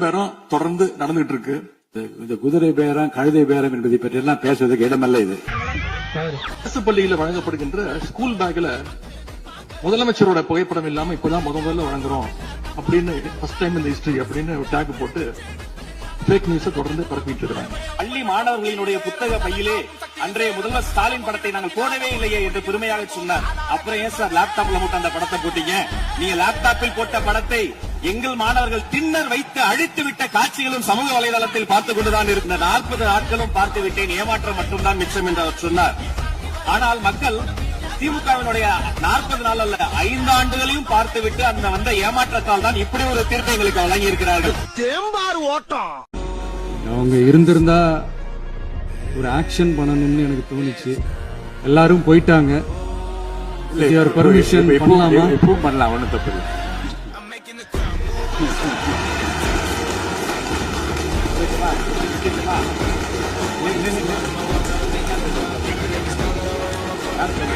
பேரம் தொடர்ந்து நடந்துகிட்டு இருக்கு. இந்த குதிரை பேரம் கழுதை பேரம் என்பதை பற்றி எல்லாம் பேசுவதற்கு இடமல்ல. இது அரசு பள்ளியில வழங்கப்படுகின்ற ஸ்கூல் பேக்ல முதலமைச்சரோட புகைப்படம் இல்லாம இப்பதான் முதல்ல வழங்குறோம் அப்படின்னு ஃபர்ஸ்ட் டைம் இந்த ஹிஸ்டரி அப்படின்னு டேக் போட்டு ஃபேக் நியூஸை தொடர்ந்து பரப்பிட்டு இருக்காங்க. பள்ளி மாணவர்களினுடைய புத்தக பையிலே அன்றைய முதல்வர் ஸ்டாலின் படத்தை நாங்கள் போடவே இல்லையே என்று பெருமையாக சொன்னார். அப்புறம் ஏன் சார் லேப்டாப்ல மட்டும் அந்த படத்தை போட்டீங்க? நீங்க லேப்டாப்பில் போட்ட படத்தை எங்கள் மாணவர்கள் டின்னர் வைத்து அழித்து விட்ட காட்சிகளும் சமூக வலைதளத்தில் பார்த்துக் கொண்டுதான் இருந்த 40 நாட்களும் பார்த்து விட்டேன், ஏமாற்றம் மட்டும்தான் மிச்சம் என்று அவர் சொன்னார். ஆனால் மக்கள் திமுகவினுடைய 40 நாள் அல்ல 5 ஆண்டுகளையும் பார்த்துவிட்டு அந்த வந்த ஏமாற்றத்தால் தான் இப்படி ஒரு தீர்ப்பை எங்களுக்கு வழங்கி இருக்கிறார்கள். அவங்க இருந்திருந்தா ஒரு ஆக்ஷன் பண்ணணும்னு எனக்கு தோணுச்சு. எல்லாரும் போயிட்டாங்க. பர்மிஷன் பண்ணலாமா? இப்பவும் பண்ணலாம், ஒன்னும் தப்பு இல்லை. That's